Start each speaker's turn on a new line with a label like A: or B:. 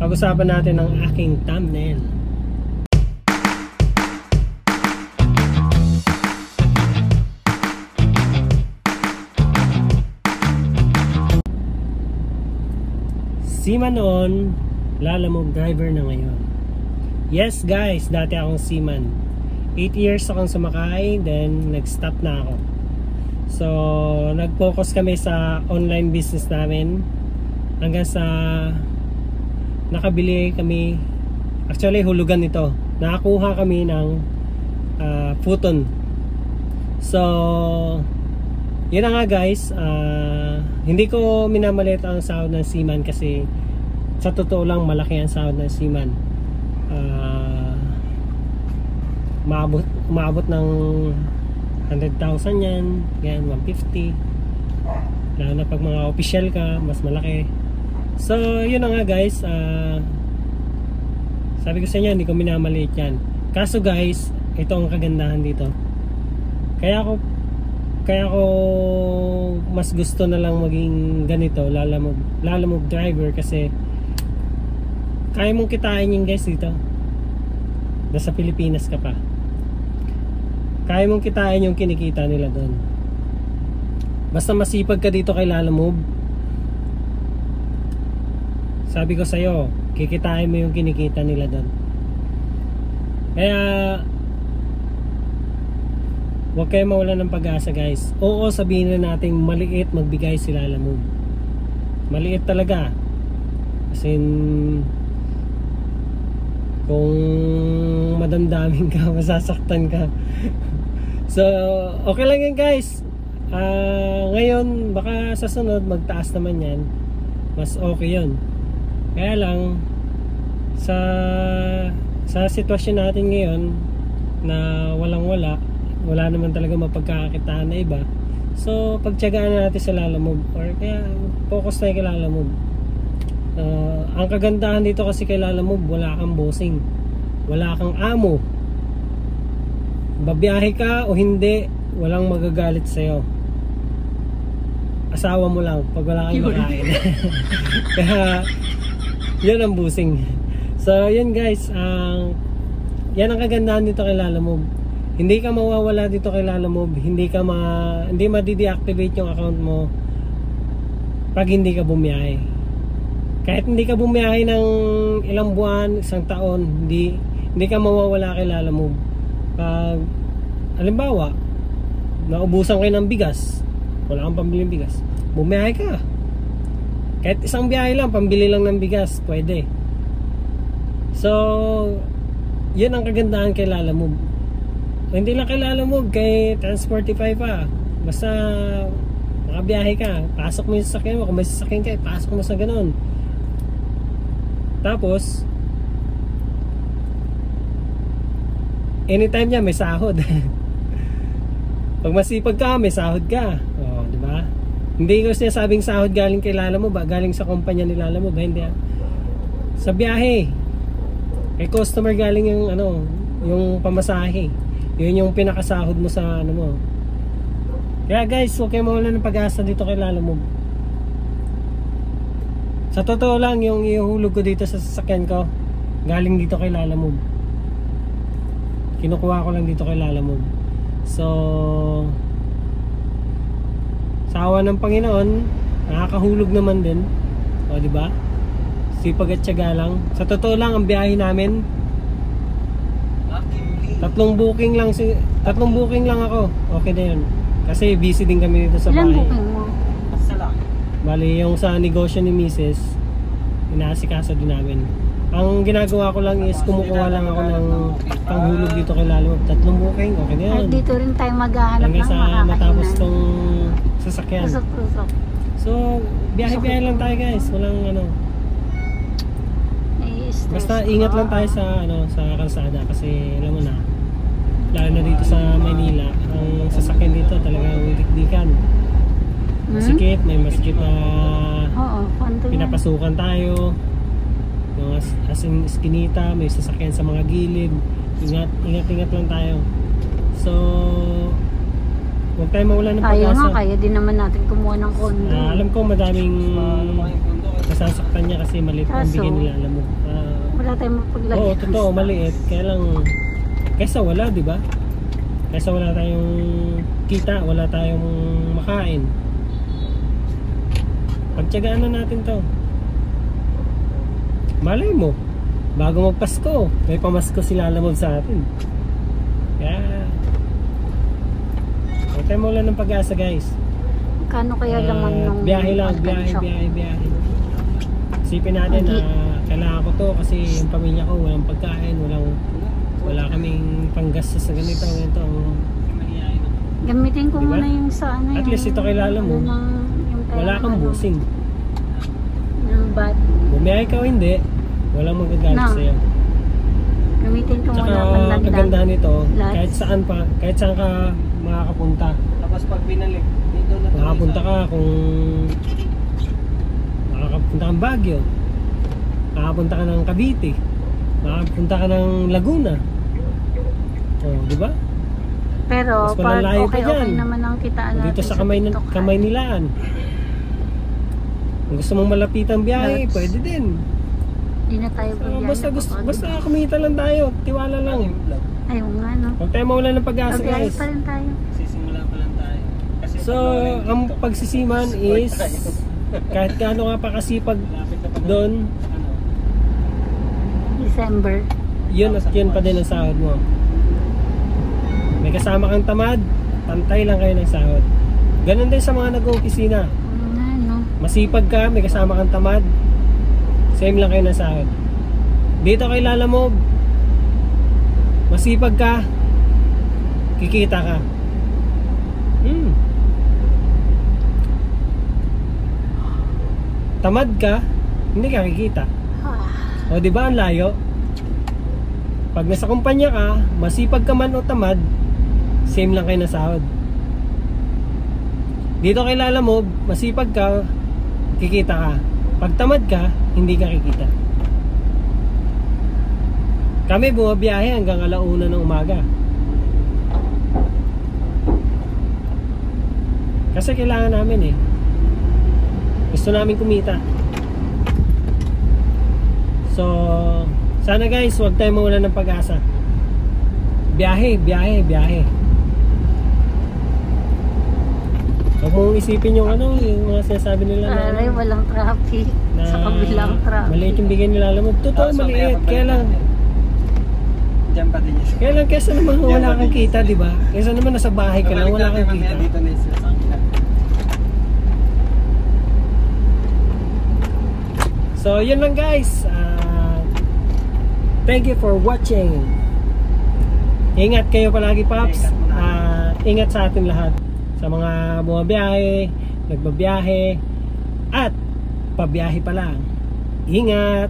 A: pag-usapan natin ang aking thumbnail. Seaman noon, lalamog driver na ngayon. Yes guys, dati akong seaman. 8 years akong sumakay, then nag-stop na ako. So, nag-focus kami sa online business namin hanggang sa nakabili kami, actually hulugan ito, nakakuha kami ng futon. So, yun na nga guys, hindi ko minamalit ang sahod ng seaman kasi sa totoo lang malaki ang sahod ng seaman. Maabot ng 100,000 yan, yan 150, lalo na pag mga official ka mas malaki. So yun na nga guys, sabi ko sa inyo hindi ko minamaliit yan. Kaso guys, ito ang kagandahan dito, kaya ko mas gusto na lang maging ganito, lalamog driver, kasi kaya mong kitain yun guys dito. Nasa Pilipinas ka pa, kaya mong kitain yung kinikita nila doon. Basta masipag ka dito kay Lalamove, sabi ko sa'yo, kikitain mo yung kinikita nila doon. Kaya huwag kayo mawalan ng pag-asa guys. Oo, sabihin na natin maliit magbigay si Lalamove. Maliit talaga. As in, kung madamdamin ka, masasaktan ka. So, okay lang yan guys. Ngayon, baka sa sunod magtaas naman yan. Mas okay yun. Kaya lang, sa sitwasyon natin ngayon na wala naman talaga mapagkakakitaan na iba. So pagtiyagaan natin sa Lalamove, or kaya focus tayo kay Lalamove. Ang kagandahan dito kasi kay Lalamove, wala kang bossing, wala kang amo. Babiyahe ka o hindi, walang magagalit sa'yo. Asawa mo lang pag wala kang makain. Kaya yun ang busing. So yun guys, yan ang kagandahan dito kay Lalamove. Hindi ka mawawala dito kay Lalamove. Hindi ma-deactivate yung account mo pag hindi ka bumiyahe. Kahit hindi ka bumiyahe ng ilang buwan, isang taon, hindi ka mawawala kay Lalamove. Pag halimbawa naubusan kayo ng bigas, wala kang pambiling bigas, bumiyahe ka. Kahit isang biyahe lang, pambili lang ng bigas, pwede. So yun ang kagandahan kay Lalamove. Hindi lang kay Lalamove, kay Transportify pa. Basta makabiyahe ka, pasok mo yung sasakyan mo. Kung may sasakyan ka, pasok mo sa ganun. Tapos anytime niya may sahod. Pag masipag ka, may sahod ka. Oh, di ba? Hindi ko sinasabing sahod galing kay Lalamove, galing sa kumpanya ni Lalamove, hindi. Sa biyahe, kay customer galing yung yung pamasahe. Yun yung pinakasahod mo sa mo. Kaya guys, huwag kayo mawala ng pag-asa dito kay Lalamove. Sa totoo lang, yung ihulog ko dito sa sasakyan ko, galing dito kay Lalamove. Kinukuha ko lang dito kay Lalamove. So sa awa ng Panginoon, nakakahulog naman din. O di ba? Sipag at tiyaga lang. Sa totoo lang, ang biyahe namin, tatlong booking lang ako. Okay na yun. Kasi busy din kami dito sa bahay.
B: Ilang booking mo?
A: Bali, yung sa negosyo ni Mrs., inaasikaso din namin. Ang ginagawa ko lang is kumukuha lang ako ng panghulog dito kay Lalamove. Tatlong booking, okay na yun.
B: Ay, dito rin tayo maghahanap ng
A: makakainan. Hanggang sa matapos tong sasakyan.
B: Tusok-tusok.
A: So, biyahe-biyahe lang tayo guys. Walang basta ingat lang tayo sa kalsada, kasi alam mo na, lalo na dito sa Manila, ang sasakyan dito talagang dikdikan. Masikip, may masikip na pinapasukan tayo. As in eskinita, may sasakyan sa mga gilid. Ingat lang tayo. So huwag tayo mawala ng pag-asa.
B: Ayaw nga, kaya din naman natin kumuha ng kondo.
A: Alam ko madaming sasaktan niya kasi maliit ang
B: Kaso,
A: bigyan nila, alam mo.
B: Wala tayong mapaglagay.
A: Oo, totoo, maliit. Kaya lang, kaysa wala, di ba? Kaysa wala tayong kita, wala tayong makain. Pagtyagaan na natin to. Malay mo, bago magpasko, may pamasko sila Lalamove sa atin. Kaya, huwag tayo mawala ng pag-asa, guys.
B: Kano kaya laman nung
A: biyahe lang,
B: Alcan shop?
A: biyahe. Isipin natin na kailangan ko to kasi yung pamilya ko walang pagkain, wala kaming panggastos sa ganito.
B: Gamitin ko
A: Diba?
B: muna yung sa ano.
A: At least ito kilala mo.
B: Yung
A: Wala kang busing.
B: Yung bat.
A: Bumiyahe ka o hindi, walang magagalit
B: No.
A: sa'yo.
B: Gamitin ko
A: Tsaka
B: muna panlagdag.
A: kagandahan nito,
B: Lots.
A: kahit saan ka makakapunta.
C: Tapos pag binalik, dito na
A: Makakapunta ka kung makakapunta kang Baguio, makakapunta ka ng Cavite, makakapunta ka ng Laguna. Oh, di ba?
B: Pero
A: Mas
B: pag
A: malalayo pa
B: okay
A: dyan.
B: naman ang kitaan natin
A: Dito sa kamay nilaan. Kung gusto mong malapitang biyahe,
B: Lots.
A: pwede din.
B: Hindi na tayo pagbiyahe.
A: Basta kumita lang tayo, tiwala lang.
B: Ayaw nga no.
A: Huwag tayo mawala ng pag-asa,
B: Pagbiyahe
A: guys.
B: pa rin tayo.
C: sisimula pa lang tayo. Kasi
A: So, ang pagsisiman is kahit gaano ka pa kasipag
C: malapit na pa
A: doon,
B: December.
A: yun at yun pa din ang sahod mo. May kasama kang tamad, pantay lang kayo ng sahod. Ganon din sa mga nag-opisina.
B: Nga no.
A: Masipag ka, may kasama kang tamad, same lang kayo ng sahod. Dito kay Lalamove, masipag ka, kikita ka. Tamad ka, hindi ka kikita. O di ba ang layo? Pag nasa kumpanya ka, masipag ka man o tamad, same lang kayo na sahod. Dito kay Lalamove, masipag ka, kikita ka. Pag tamad ka, hindi ka kikita. Kami bumabiyahe hanggang 1:00 ng umaga. Kasi kailangan namin eh. Gusto namin kumita. So, sana guys, huwag tayo mawala ng pag-asa. Biyahe. Huwag mong isipin yung yung mga sinasabi nila na,
B: Aray, walang traffic.
A: na
B: Sa kabilang traffic.
A: maliit yung bigay nila. Alam mo, totoo maliit. Kaya lang,
C: Diyan pa din yun.
A: kaya lang kesa naman wala kang kita, di ba? Kesa naman nasa bahay ka lang, wala kang kita.
C: Dito na yung sa akin.
A: So, yun lang guys. Thank you for watching. Ingat kayo palagi, Pops. Ingat sa atin lahat. Sa mga bumabiyahe, nagbabiyahe, at pabiyahe pa lang. Ingat!